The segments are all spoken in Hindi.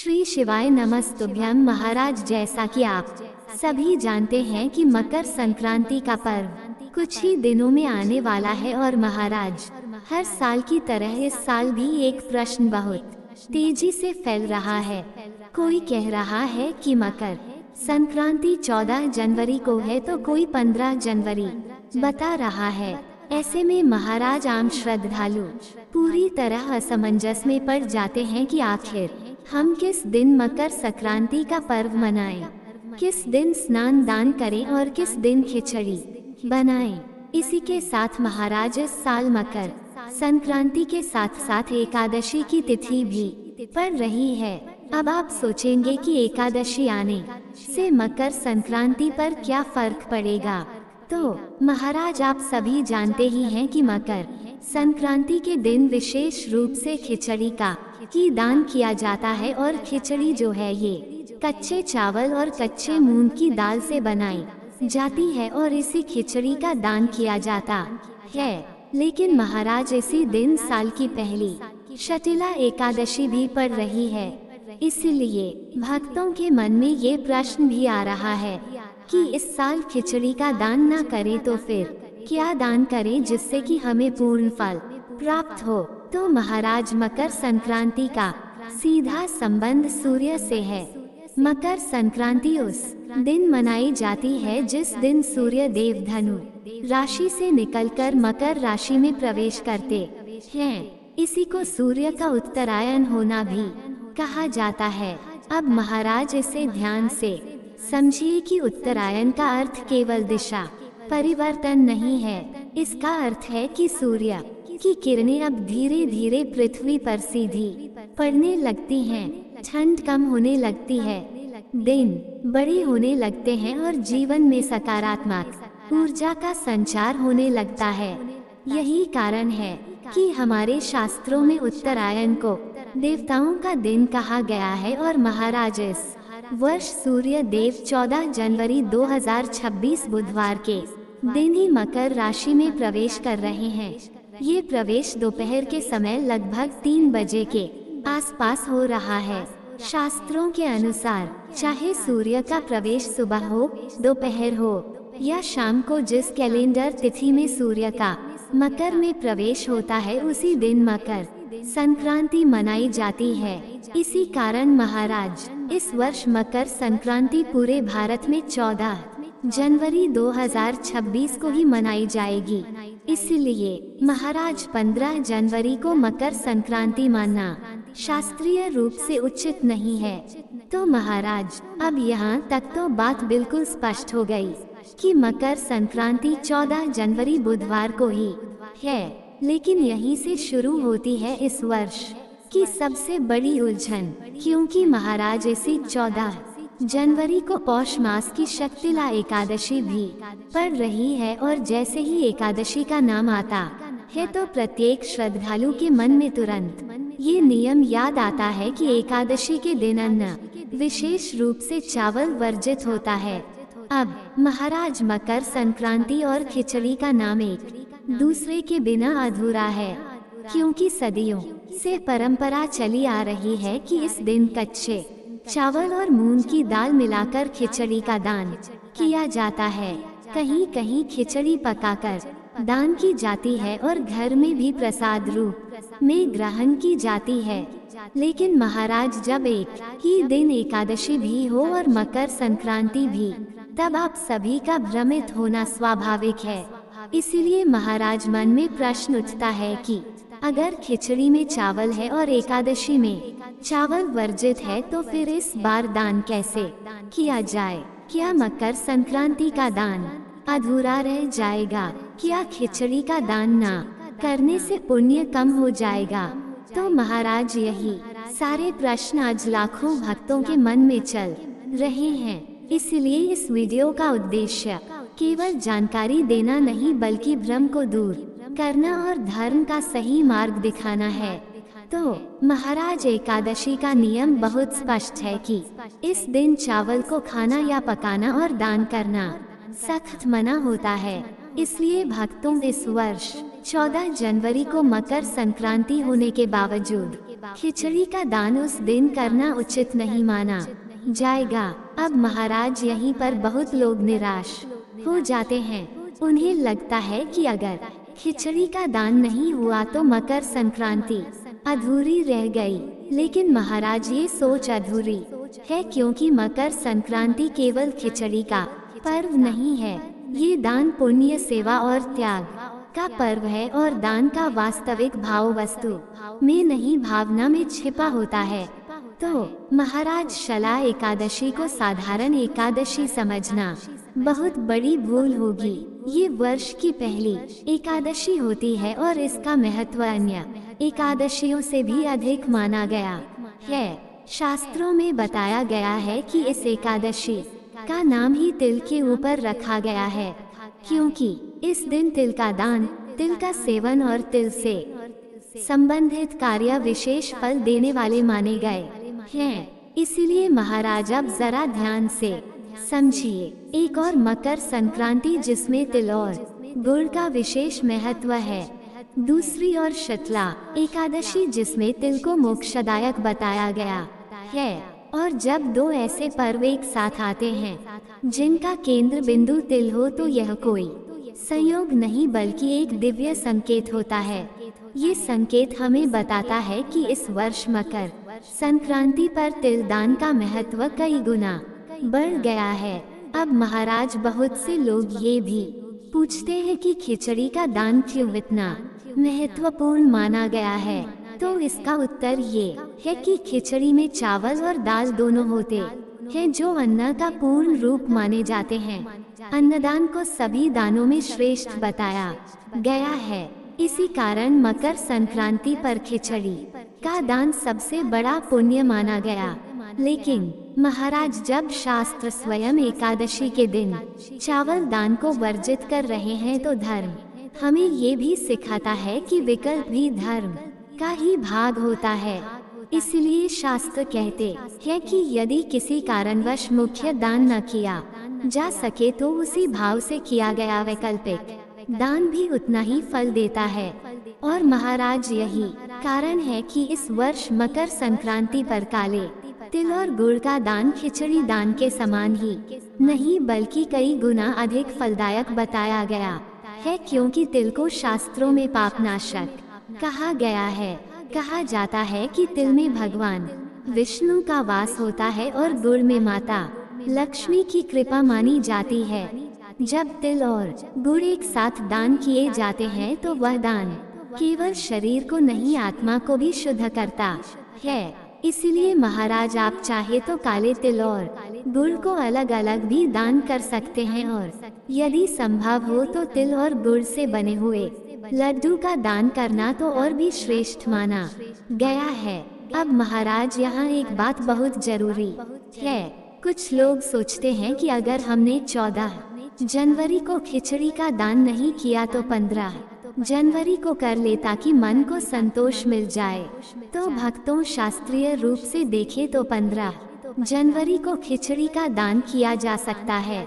श्री शिवाय नमस्तुभ्यं महाराज। जैसा कि आप सभी जानते हैं कि मकर संक्रांति का पर्व कुछ ही दिनों में आने वाला है और महाराज हर साल की तरह इस साल भी एक प्रश्न बहुत तेजी से फैल रहा है। कोई कह रहा है कि मकर संक्रांति 14 जनवरी को है तो कोई 15 जनवरी बता रहा है। ऐसे में महाराज आम श्रद्धालु पूरी तरह असमंजस में पड़ जाते हैं कि आखिर हम किस दिन मकर संक्रांति का पर्व मनाएं, किस दिन स्नान दान करें और किस दिन खिचड़ी बनाएं। इसी के साथ महाराज इस साल मकर संक्रांति के साथ साथ एकादशी की तिथि भी पड़ रही है। अब आप सोचेंगे कि एकादशी आने से मकर संक्रांति पर क्या फर्क पड़ेगा, तो महाराज आप सभी जानते ही हैं कि मकर संक्रांति के दिन विशेष रूप से खिचड़ी का ही दान किया जाता है और खिचड़ी जो है ये कच्चे चावल और कच्चे मूंग की दाल से बनाई जाती है और इसी खिचड़ी का दान किया जाता है। लेकिन महाराज इसी दिन साल की पहली शटिला एकादशी भी पड़ रही है, इसलिए भक्तों के मन में ये प्रश्न भी आ रहा है कि इस साल खिचड़ी का दान न करें तो फिर क्या दान करें जिससे कि हमें पूर्ण फल प्राप्त हो। तो महाराज मकर संक्रांति का सीधा संबंध सूर्य से है। मकर संक्रांति उस दिन मनाई जाती है जिस दिन सूर्य देव धनु राशि से निकलकर मकर राशि में प्रवेश करते हैं। इसी को सूर्य का उत्तरायण होना भी कहा जाता है। अब महाराज इसे ध्यान से समझिए कि उत्तरायण का अर्थ केवल दिशा परिवर्तन नहीं है, इसका अर्थ है कि सूर्य की किरणें अब धीरे धीरे पृथ्वी पर सीधी पड़ने लगती हैं, ठंड कम होने लगती है, दिन बड़े होने लगते हैं और जीवन में सकारात्मक ऊर्जा का संचार होने लगता है। यही कारण है कि हमारे शास्त्रों में उत्तरायण को देवताओं का दिन कहा गया है और महाराज इस वर्ष सूर्य देव 14 जनवरी 2026 बुधवार के दिन ही मकर राशि में प्रवेश कर रहे हैं। ये प्रवेश दोपहर के समय लगभग 3 बजे के आसपास हो रहा है। शास्त्रों के अनुसार चाहे सूर्य का प्रवेश सुबह हो, दोपहर हो या शाम को, जिस कैलेंडर तिथि में सूर्य का मकर में प्रवेश होता है उसी दिन मकर संक्रांति मनाई जाती है। इसी कारण महाराज इस वर्ष मकर संक्रांति पूरे भारत में 14 जनवरी 2026 को ही मनाई जाएगी। इसलिए महाराज 15 जनवरी को मकर संक्रांति मानना शास्त्रीय रूप से उचित नहीं है। तो महाराज अब यहाँ तक तो बात बिल्कुल स्पष्ट हो गई कि मकर संक्रांति 14 जनवरी बुधवार को ही है। लेकिन यहीं से शुरू होती है इस वर्ष की सबसे बड़ी उलझन, क्योंकि महाराज इसी 14 जनवरी को पौष मास की शक्तिला एकादशी भी पड़ रही है और जैसे ही एकादशी का नाम आता है तो प्रत्येक श्रद्धालु के मन में तुरंत ये नियम याद आता है कि एकादशी के दिन अन्न विशेष रूप से चावल वर्जित होता है। अब महाराज मकर संक्रांति और खिचड़ी का नाम एक दूसरे के बिना अधूरा है, क्योंकि सदियों से परंपरा चली आ रही है कि इस दिन कच्चे चावल और मूंग की दाल मिलाकर खिचड़ी का दान किया जाता है। कहीं कहीं खिचड़ी पकाकर दान की जाती है और घर में भी प्रसाद रूप में ग्रहण की जाती है। लेकिन महाराज जब एक ही दिन एकादशी भी हो और मकर संक्रांति भी, तब आप सभी का भ्रमित होना स्वाभाविक है। इसीलिए महाराज मन में प्रश्न उठता है कि अगर खिचड़ी में चावल है और एकादशी में चावल वर्जित है तो फिर इस बार दान कैसे किया जाए? क्या मकर संक्रांति का दान अधूरा रह जाएगा? क्या खिचड़ी का दान ना करने से पुण्य कम हो जाएगा? तो महाराज यही सारे प्रश्न आज लाखों भक्तों के मन में चल रहे हैं। इसलिए इस वीडियो का उद्देश्य केवल जानकारी देना नहीं बल्कि भ्रम को दूर करना और धर्म का सही मार्ग दिखाना है। तो महाराज एकादशी का नियम बहुत स्पष्ट है कि इस दिन चावल को खाना या पकाना और दान करना सख्त मना होता है। इसलिए भक्तों इस वर्ष 14 जनवरी को मकर संक्रांति होने के बावजूद खिचड़ी का दान उस दिन करना उचित नहीं माना जाएगा। अब महाराज यहीं पर बहुत लोग निराश हो जाते हैं। उन्हें लगता है कि अगर खिचड़ी का दान नहीं हुआ तो मकर संक्रांति अधूरी रह गई। लेकिन महाराज ये सोच अधूरी है, क्योंकि मकर संक्रांति केवल खिचड़ी का पर्व नहीं है, ये दान, पुण्य, सेवा और त्याग का पर्व है। और दान का वास्तविक भाव वस्तु में नहीं, भावना में छिपा होता है। तो महाराज शला एकादशी को साधारण एकादशी समझना बहुत बड़ी भूल होगी। ये वर्ष की पहली एकादशी होती है और इसका महत्व अन्य एकादशियों से भी अधिक माना गया है। शास्त्रों में बताया गया है कि इस एकादशी का नाम ही तिल के ऊपर रखा गया है, क्योंकि इस दिन तिल का दान, तिल का सेवन और तिल से संबंधित कार्य विशेष फल देने वाले माने गए हैं। इसीलिए महाराज अब जरा ध्यान से समझिए। एक और मकर संक्रांति जिसमें तिल और गुड़ का विशेष महत्व है। दूसरी और शीतला एकादशी जिसमें तिल को मोक्षदायक बताया गया है। और जब दो ऐसे पर्व एक साथ आते हैं जिनका केंद्र बिंदु तिल हो तो यह कोई संयोग नहीं बल्कि एक दिव्य संकेत होता है। ये संकेत हमें बताता है कि इस वर्ष मकर संक्रांति पर तिल दान का महत्व कई गुना बढ़ गया है। अब महाराज बहुत से लोग ये भी पूछते हैं कि खिचड़ी का दान क्यों इतना महत्वपूर्ण माना गया है। तो इसका उत्तर ये है कि खिचड़ी में चावल और दाल दोनों होते हैं, जो अन्न का पूर्ण रूप माने जाते हैं। अन्नदान को सभी दानों में श्रेष्ठ बताया गया है। इसी कारण मकर संक्रांति पर खिचड़ी का दान सबसे बड़ा पुण्य माना गया। लेकिन महाराज जब शास्त्र स्वयं एकादशी के दिन चावल दान को वर्जित कर रहे हैं तो धर्म हमें ये भी सिखाता है कि विकल्प भी धर्म का ही भाग होता है। इसलिए शास्त्र कहते हैं कि यदि किसी कारणवश मुख्य दान न किया जा सके तो उसी भाव से किया गया वैकल्पिक दान भी उतना ही फल देता है। और महाराज यही कारण है कि इस वर्ष मकर संक्रांति पर काले तिल और गुड़ का दान खिचड़ी दान के समान ही नहीं बल्कि कई गुना अधिक फलदायक बताया गया है, क्योंकि तिल को शास्त्रों में पापनाशक कहा गया है। कहा जाता है कि तिल में भगवान विष्णु का वास होता है और गुड़ में माता लक्ष्मी की कृपा मानी जाती है। जब तिल और गुड़ एक साथ दान किए जाते हैं तो वह दान केवल शरीर को नहीं आत्मा को भी शुद्ध करता है। इसीलिए महाराज आप चाहे तो काले तिल और गुड़ को अलग अलग भी दान कर सकते हैं, और यदि संभव हो तो तिल और गुड़ से बने हुए लड्डू का दान करना तो और भी श्रेष्ठ माना गया है। अब महाराज यहाँ एक बात बहुत जरूरी है। कुछ लोग सोचते हैं कि अगर हमने 14 जनवरी को खिचड़ी का दान नहीं किया तो 15 जनवरी को कर ले ताकि मन को संतोष मिल जाए। तो भक्तों, शास्त्रीय रूप से देखें तो 15 जनवरी को खिचड़ी का दान किया जा सकता है,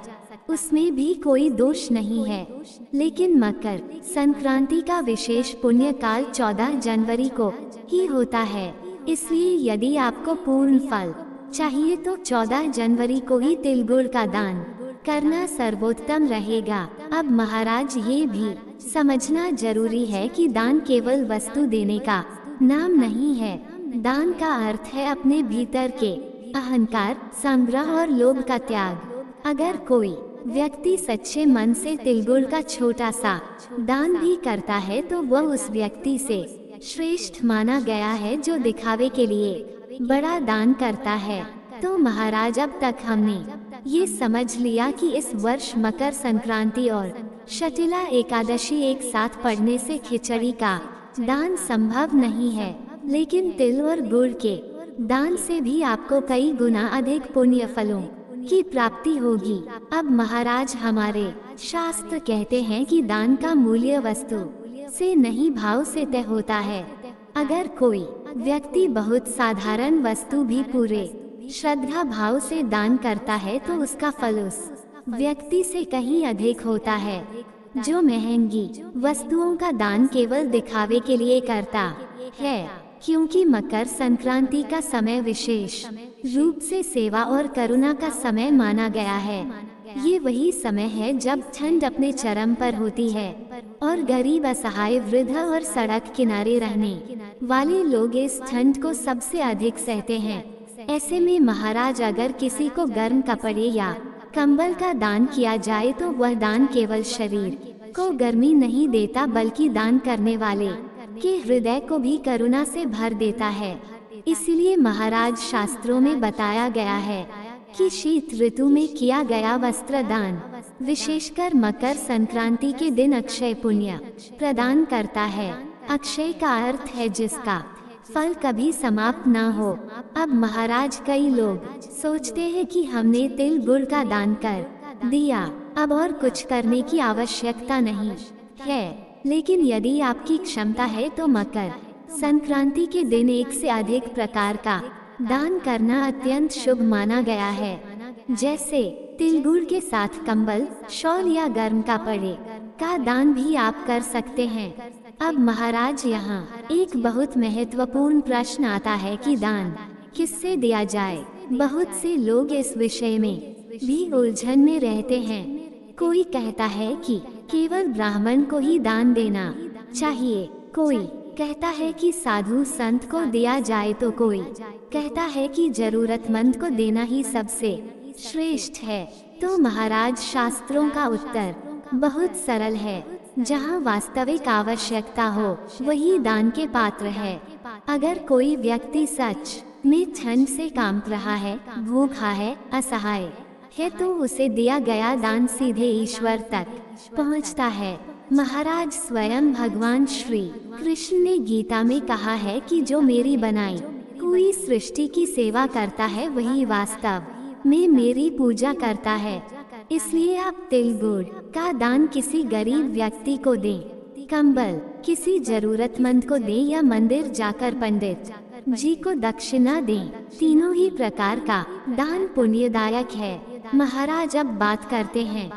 उसमें भी कोई दोष नहीं है। लेकिन मकर संक्रांति का विशेष पुण्य काल 14 जनवरी को ही होता है। इसलिए यदि आपको पूर्ण फल चाहिए तो 14 जनवरी को ही तिल गुड़ का दान करना सर्वोत्तम रहेगा। अब महाराज ये भी समझना जरूरी है कि दान केवल वस्तु देने का नाम नहीं है। दान का अर्थ है अपने भीतर के अहंकार, संग्रह और लोभ का त्याग। अगर कोई व्यक्ति सच्चे मन से तिलगुड़ का छोटा सा दान भी करता है तो वह उस व्यक्ति से श्रेष्ठ माना गया है जो दिखावे के लिए बड़ा दान करता है। तो महाराज अब तक हमने ये समझ लिया कि इस वर्ष मकर संक्रांति और शीतला एकादशी एक साथ पड़ने से खिचड़ी का दान संभव नहीं है, लेकिन तिल और गुड़ के दान से भी आपको कई गुना अधिक पुण्य फलों की प्राप्ति होगी। अब महाराज हमारे शास्त्र कहते हैं कि दान का मूल्य वस्तु से नहीं भाव से तय होता है। अगर कोई व्यक्ति बहुत साधारण वस्तु भी पूरे श्रद्धा भाव से दान करता है तो उसका फल उस व्यक्ति से कहीं अधिक होता है जो महंगी वस्तुओं का दान केवल दिखावे के लिए करता है। क्योंकि मकर संक्रांति का समय विशेष रूप से सेवा और करुणा का समय माना गया है। ये वही समय है जब ठंड अपने चरम पर होती है और गरीब, असहाय, वृद्ध और सड़क किनारे रहने वाले लोग इस ठंड को सबसे अधिक सहते हैं। ऐसे में महाराज, अगर किसी को गर्म कपड़े या कंबल का दान किया जाए तो वह दान केवल शरीर को गर्मी नहीं देता, बल्कि दान करने वाले के हृदय को भी करुणा से भर देता है। इसलिए महाराज, शास्त्रों में बताया गया है कि शीत ऋतु में किया गया वस्त्र दान विशेषकर मकर संक्रांति के दिन अक्षय पुण्य प्रदान करता है। अक्षय का अर्थ है जिसका फल कभी समाप्त न हो। अब महाराज, कई लोग सोचते हैं कि हमने तिल गुड़ का दान कर दिया, अब और कुछ करने की आवश्यकता नहीं है। लेकिन यदि आपकी क्षमता है तो मकर संक्रांति के दिन एक से अधिक प्रकार का दान करना अत्यंत शुभ माना गया है। जैसे तिल गुड़ के साथ कंबल, शॉल या गर्म कपड़े का दान भी आप कर सकते हैं। अब महाराज, यहाँ एक बहुत महत्वपूर्ण प्रश्न आता है कि दान किससे दिया जाए। बहुत से लोग इस विषय में भी उलझन में रहते हैं। कोई कहता है कि केवल ब्राह्मण को ही दान देना चाहिए, कोई कहता है कि साधु संत को दिया जाए, तो कोई कहता है कि जरूरतमंद को देना ही सबसे श्रेष्ठ है। तो महाराज, शास्त्रों का उत्तर बहुत सरल है। जहाँ वास्तविक आवश्यकता हो वही दान के पात्र है। अगर कोई व्यक्ति सच में ठंड से कांप रहा है, भूखा है, असहाय है, तो उसे दिया गया दान सीधे ईश्वर तक पहुँचता है। महाराज, स्वयं भगवान श्री कृष्ण ने गीता में कहा है कि जो मेरी बनाई हुई सृष्टि की सेवा करता है वही वास्तव में मेरी पूजा करता है। इसलिए आप तिल गुड़ का दान किसी गरीब व्यक्ति को दें, कंबल किसी जरूरतमंद को दें या मंदिर जाकर पंडित जी को दक्षिणा दें, तीनों ही प्रकार का दान पुण्यदायक है। महाराज, अब बात करते हैं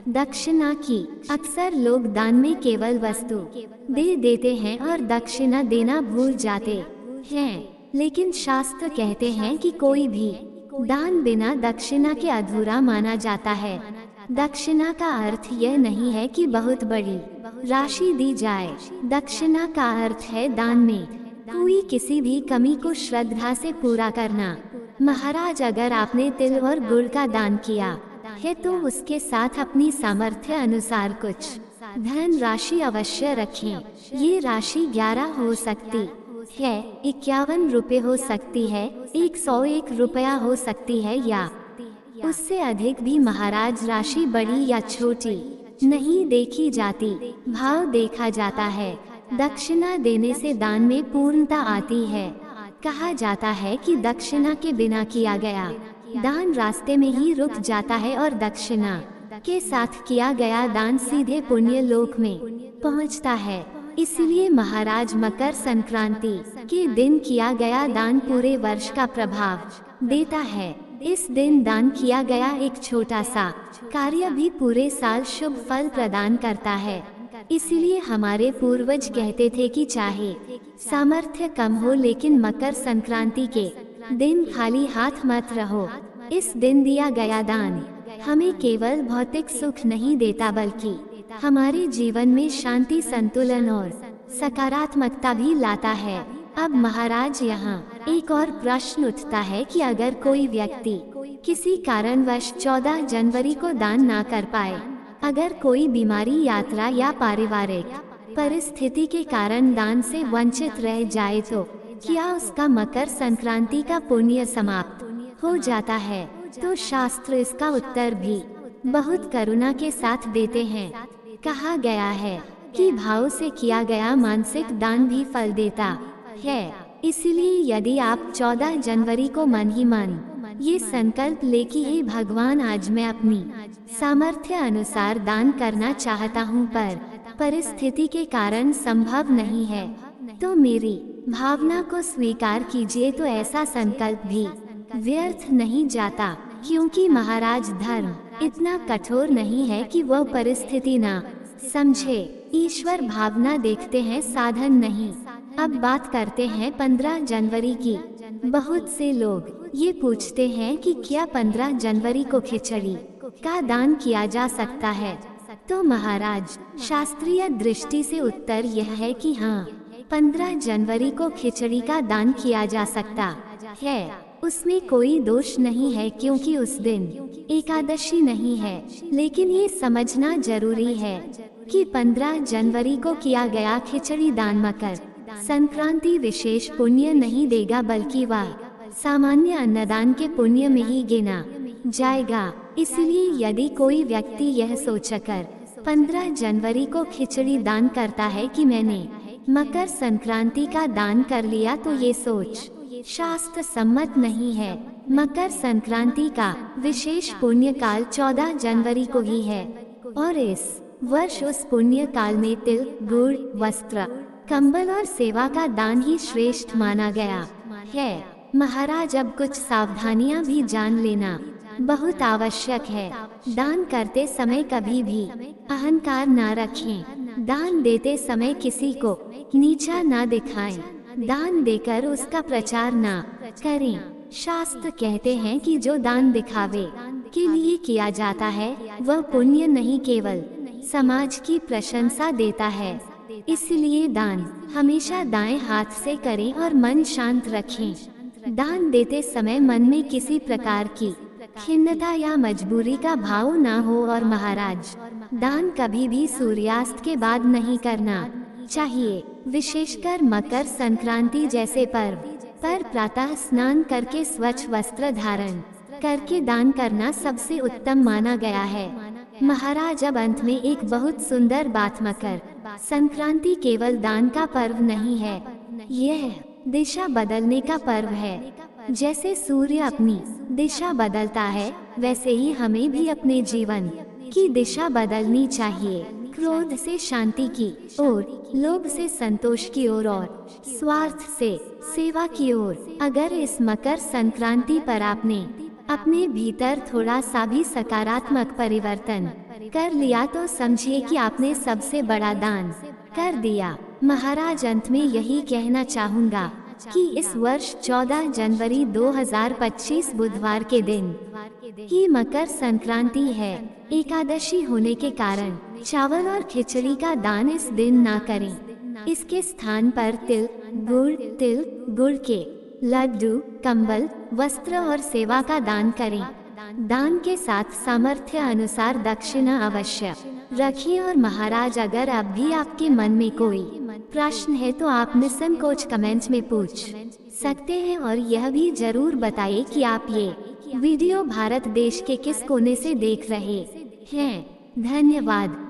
दक्षिणा की। अक्सर लोग दान में केवल वस्तु दे देते हैं और दक्षिणा देना भूल जाते हैं। लेकिन शास्त्र कहते हैं कि कोई भी दान बिना दक्षिणा के अधूरा माना जाता है। दक्षिणा का अर्थ यह नहीं है कि बहुत बड़ी राशि दी जाए। दक्षिणा का अर्थ है दान में हुई किसी भी कमी को श्रद्धा से पूरा करना। महाराज, अगर आपने तिल और गुड़ का दान किया है तो उसके साथ अपनी सामर्थ्य अनुसार कुछ धन राशि अवश्य रखें। ये राशि 11 हो सकती है, 51 रुपए हो सकती है, 101 रुपया हो सकती है या उससे अधिक भी। महाराज, राशि बड़ी या छोटी नहीं देखी जाती, भाव देखा जाता है। दक्षिणा देने से दान में पूर्णता आती है। कहा जाता है कि दक्षिणा के बिना किया गया दान रास्ते में ही रुक जाता है और दक्षिणा के साथ किया गया दान सीधे पुण्य लोक में पहुंचता है। इसलिए महाराज, मकर संक्रांति के दिन किया गया दान पूरे वर्ष का प्रभाव देता है। इस दिन दान किया गया एक छोटा सा कार्य भी पूरे साल शुभ फल प्रदान करता है। इसलिए हमारे पूर्वज कहते थे कि चाहे सामर्थ्य कम हो, लेकिन मकर संक्रांति के दिन खाली हाथ मत रहो। इस दिन दिया गया दान हमें केवल भौतिक सुख नहीं देता, बल्कि हमारे जीवन में शांति, संतुलन और सकारात्मकता भी लाता है। अब महाराज, यहाँ एक और प्रश्न उठता है कि अगर कोई व्यक्ति किसी कारणवश 14 जनवरी को दान ना कर पाए, अगर कोई बीमारी, यात्रा या पारिवारिक परिस्थिति के कारण दान से वंचित रह जाए, तो क्या उसका मकर संक्रांति का पुण्य समाप्त हो जाता है? तो शास्त्र इसका उत्तर भी बहुत करुणा के साथ देते हैं। कहा गया है कि भाव से किया गया मानसिक दान भी फल देता है। इसलिए यदि आप 14 जनवरी को मन ही मन ये संकल्प ले कि हे भगवान, आज मैं अपनी सामर्थ्य अनुसार दान करना चाहता हूँ, पर परिस्थिति के कारण संभव नहीं है, तो मेरी भावना को स्वीकार कीजिए। तो ऐसा संकल्प भी व्यर्थ नहीं जाता, क्योंकि महाराज, धर्म इतना कठोर नहीं है कि वह परिस्थिति ना समझे। ईश्वर भावना देखते हैं, साधन नहीं। अब बात करते हैं 15 जनवरी की। बहुत से लोग ये पूछते हैं कि क्या 15 जनवरी को खिचड़ी का दान किया जा सकता है। तो महाराज, शास्त्रीय दृष्टि से उत्तर यह है कि हाँ, 15 जनवरी को खिचड़ी का दान किया जा सकता है। उसमें कोई दोष नहीं है क्योंकि उस दिन एकादशी नहीं है। लेकिन ये समझना जरूरी है कि 15 जनवरी को किया गया खिचड़ी दान मकर संक्रांति विशेष पुण्य नहीं देगा, बल्कि वह सामान्य अन्नदान के पुण्य में ही गिना जाएगा। इसलिए यदि कोई व्यक्ति यह सोचकर 15 जनवरी को खिचड़ी दान करता है कि मैंने मकर संक्रांति का दान कर लिया, तो ये सोच शास्त्र सम्मत नहीं है। मकर संक्रांति का विशेष पुण्य काल 14 जनवरी को ही है और इस वर्ष उस पुण्य काल में तिल, गुड़, वस्त्र, कंबल और सेवा का दान ही श्रेष्ठ माना गया है। महाराज, अब कुछ सावधानियां भी जान लेना बहुत आवश्यक है। दान करते समय कभी भी अहंकार ना रखें। दान देते समय किसी को नीचा ना दिखाएं। दान देकर उसका प्रचार ना करें। शास्त्र कहते हैं कि जो दान दिखावे के लिए किया जाता है वह पुण्य नहीं, केवल समाज की प्रशंसा देता है। इसलिए दान हमेशा दाएं हाथ से करें और मन शांत रखें। दान देते समय मन में किसी प्रकार की खिन्नता या मजबूरी का भाव ना हो। और महाराज, दान कभी भी सूर्यास्त के बाद नहीं करना चाहिए। विशेषकर मकर संक्रांति जैसे पर्व पर प्रातः स्नान करके स्वच्छ वस्त्र धारण करके दान करना सबसे उत्तम माना गया है। महाराज, अब अंत में एक बहुत सुंदर बात, मकर संक्रांति केवल दान का पर्व नहीं है, यह दिशा बदलने का पर्व है। जैसे सूर्य अपनी दिशा बदलता है, वैसे ही हमें भी अपने जीवन की दिशा बदलनी चाहिए। क्रोध से शांति की ओर, लोभ से संतोष की ओर और स्वार्थ से सेवा की ओर। अगर इस मकर संक्रांति पर आपने अपने भीतर थोड़ा सा भी सकारात्मक परिवर्तन कर लिया तो समझिए कि आपने सबसे बड़ा दान कर दिया। महाराज, अंत में यही कहना चाहूँगा कि इस वर्ष 14 जनवरी 2025 बुधवार के दिन ही मकर संक्रांति है। एकादशी होने के कारण चावल और खिचड़ी का दान इस दिन ना करें। इसके स्थान पर तिल गुड़ के लड्डू, कंबल, वस्त्र और सेवा का दान करें। दान के साथ सामर्थ्य अनुसार दक्षिणा अवश्य रखिए। और महाराज, अगर अब भी आपके मन में कोई प्रश्न है तो आप निसंकोच कमेंट्स में पूछ सकते हैं। और यह भी जरूर बताइए कि आप ये वीडियो भारत देश के किस कोने से देख रहे हैं। धन्यवाद।